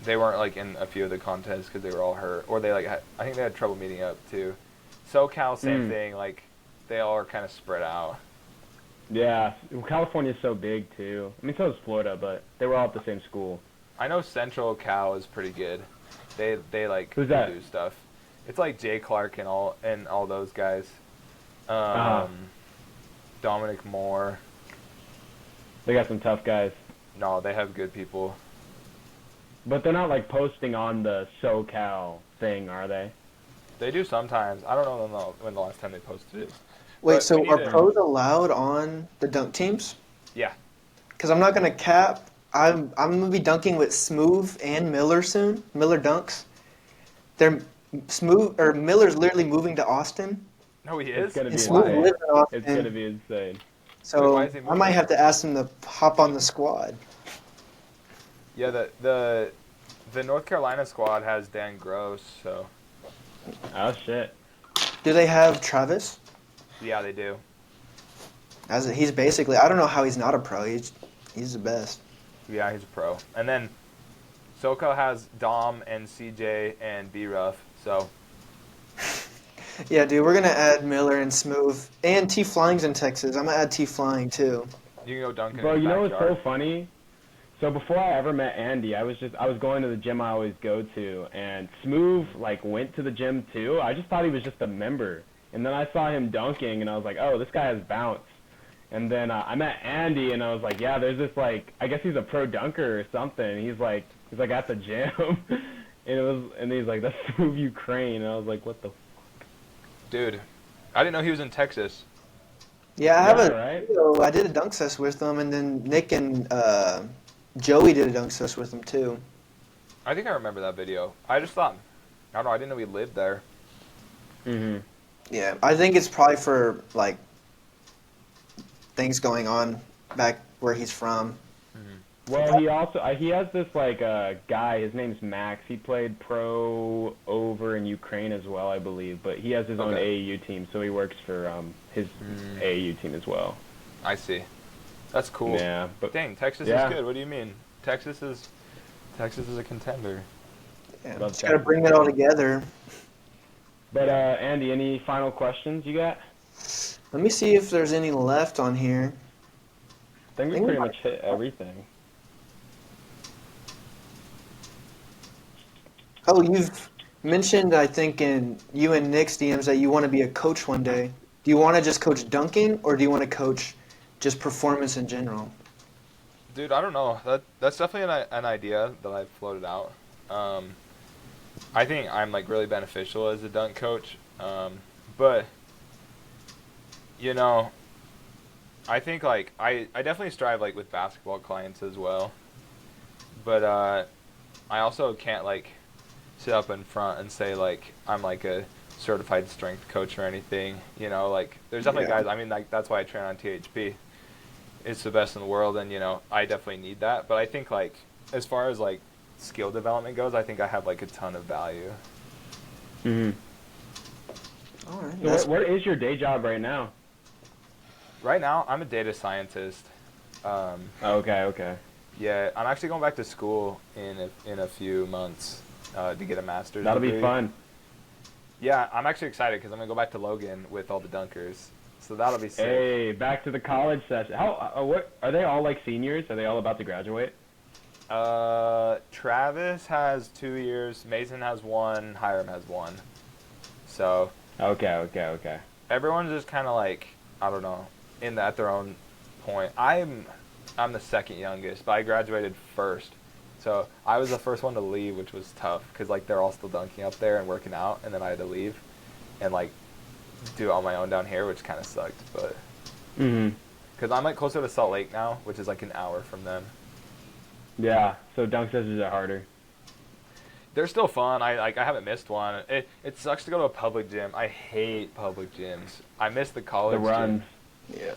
they weren't like in a few of the contests because they were all hurt, or they like I think they had trouble meeting up too. SoCal, same thing. Like they all are kind of spread out. Yeah, California's so big too. I mean, so is Florida, but they were all at the same school. I know Central Cal is pretty good. They like Who's that? do stuff. It's like Jay Clark and all those guys. Uh-huh. Dominic Moore. They got some tough guys, No, they have good people. but they're not like posting on the SoCal thing, are they? They do sometimes. I don't know when the last time they posted it. Wait, But we so need are to- pros allowed on the dunk teams? Yeah. Because I'm not gonna cap. I'm gonna be dunking with Smooth and Miller soon. Miller dunks. They're Smooth or Miller's literally moving to Austin, No, he It's is. gonna and be Smooth insane. lives in It's gonna Austin. be insane. So Why is he I might moving? have to ask him to hop on the squad. Yeah, the North Carolina squad has Dan Gross, so Oh shit. Do they have Travis? yeah, they do. He's basically. I don't know how he's not a pro. He's the best. Yeah, he's a pro. And then SoCo has Dom and CJ and B Ruff, so Yeah, dude, we're gonna add Miller and Smooth and T Flying's in Texas. I'm gonna add T Flying too. you can go dunk in Bro, the you know what's backyard. so funny? So before I ever met Andy, I was going to the gym I always go to, and Smooth went to the gym too. I just thought he was just a member, and then I saw him dunking, and I was like, oh, this guy has bounce. And then I met Andy, and I was like, yeah, there's this I guess he's a pro dunker or something. He's like at the gym, and he's like, that's Smooth Ukraine, and I was like, what the? Dude, I didn't know he was in Texas. Yeah, I have Yeah, a. right? Video. I did a dunk session with them, and then Nick and Joey did a dunk session with them too. I think I remember that video. I just thought, I don't know, I didn't know he lived there. Mm-hmm. Yeah, I think it's probably for things going on back where he's from. Well, he has this guy. His name's Max. He played pro over in Ukraine as well, I believe. But he has his own Okay. AAU team, so he works for his AAU team as well. I see. That's cool. Yeah, but Dang, Texas Yeah. is good. What do you mean? Texas is a contender. Yeah, Love just gotta that. bring it all together. Andy, any final questions you got? Let me see if there's any left on here. I think we pretty much hit everything. Oh, you've mentioned, I think, in you and Nick's DMs that you want to be a coach one day. Do you want to just coach dunking, or do you want to coach just performance in general? Dude, I don't know. That's definitely an idea that I've floated out. I think I'm really beneficial as a dunk coach, but you know, I think I definitely strive with basketball clients as well, but I also can't sit up in front and say I'm a certified strength coach or anything. You know, there's definitely Yeah. guys. I mean, that's why I train on THP. It's the best in the world, and I definitely need that. But I think as far as skill development goes, I think I have a ton of value. Mm-hmm. All right. So That's, what is your day job right now? Right now, I'm a data scientist. Okay. Yeah, I'm actually going back to school in a few months to get a master's. That'll be degree. fun. Yeah, I'm actually excited because I'm gonna go back to Logan with all the dunkers. So that'll be sick. Hey, back to the college session. What are they all seniors? Are they all about to graduate? Travis has 2 years, Mason has 1, Hiram has 1. So Okay. everyone's just kind of I don't know, at their own point. I'm the second youngest, but I graduated first. So I was the first one to leave, which was tough because they're all still dunking up there and working out, and then I had to leave and do it on my own down here, which kind of sucked. But Mm-hmm. because I'm closer to Salt Lake now, which is an hour from them. Yeah. So dunk sessions are harder. They're still fun. I haven't missed one. It sucks to go to a public gym. I hate public gyms. I miss the college The runs. yeah.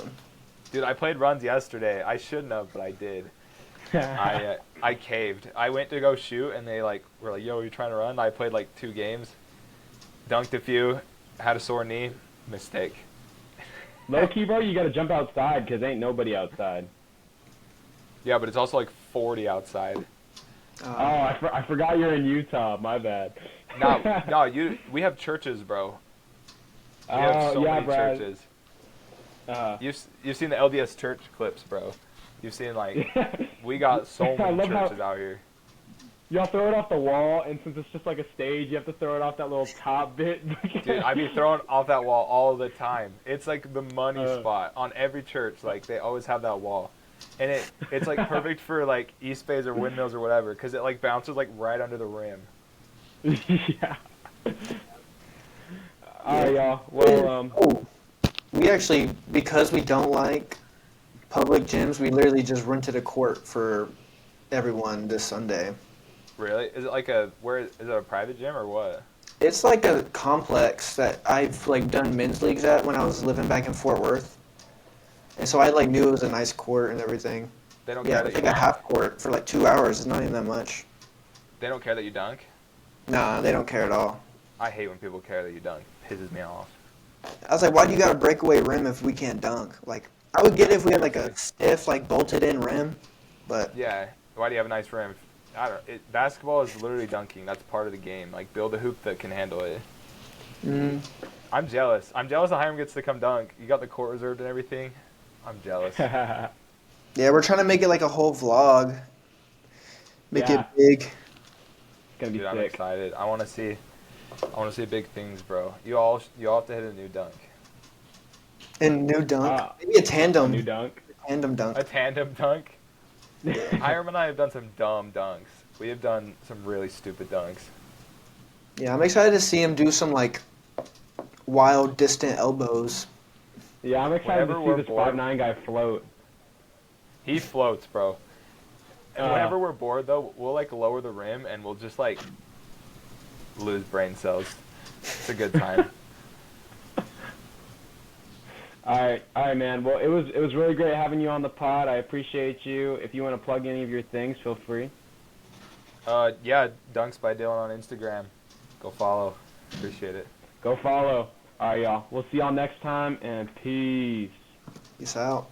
Dude, I played runs yesterday. I shouldn't have, but I did. I caved. I went to go shoot, and they were like, "Yo, are you trying to run?" I played 2 games, dunked a few, had a sore knee, mistake. Low key, bro, you gotta jump outside because ain't nobody outside. Yeah, but it's also 40 outside. I forgot you're in Utah. My bad. No, we have churches, bro. We have so many Brad. churches. Uh, You've seen the LDS church clips, bro. You've seen we got so I many love how- churches out here. Y'all throw it off the wall, and since it's just a stage, you have to throw it off that little top bit. Dude, I be throwing off that wall all the time. It's the money spot on every church. They always have that wall, and it's perfect for East Bays or windmills or whatever, because it bounces right under the rim. Yeah. All right, y'all. Well, We actually, because we don't like public gyms, we literally just rented a court for everyone this Sunday. Really? Is it like is it a private gym or what? It's like a complex that I've like done men's leagues at when I was living back in Fort Worth, and so I like knew it was a nice court and everything. They don't Yeah, care that it's you like a dunk? half court for like 2 hours. It's not even that much. They don't care that you dunk? Nah, they don't care at all. I hate when people care that you dunk. It pisses me off. I was like, why do you got a breakaway rim if we can't dunk? Like, I would get it if we had like a stiff, like bolted in rim, but Yeah. Why do you have a nice rim? Basketball is literally dunking. That's part of the game. Like, build a hoop that can handle it. I'm jealous. I'm jealous that Hiram gets to come dunk. You got the court reserved and everything. I'm jealous. yeah, we're trying to make it like a whole vlog. Make Yeah. it big. it's gonna be Dude, I'm sick. excited. I want to see big things, bro. You all have to hit a new dunk. And new dunk. Ah. Maybe a tandem. New dunk. Tandem dunk. A tandem dunk. Hiram and I have done some dumb dunks. We have done some really stupid dunks. Yeah, I'm excited to see him do some like wild, distant elbows. Yeah, I'm excited Whenever to we're see this bored- 5'9" guy float. He floats, bro. And Uh. whenever we're bored, though, we'll like lower the rim and we'll just like lose brain cells. It's a good time. All right, man. Well, it was really great having you on the pod. I appreciate you. If you want to plug any of your things, feel free. Yeah, DunksbyDylan on Instagram. Go follow. Appreciate it. Go follow. All right, y'all. We'll see y'all next time, and peace. Peace out.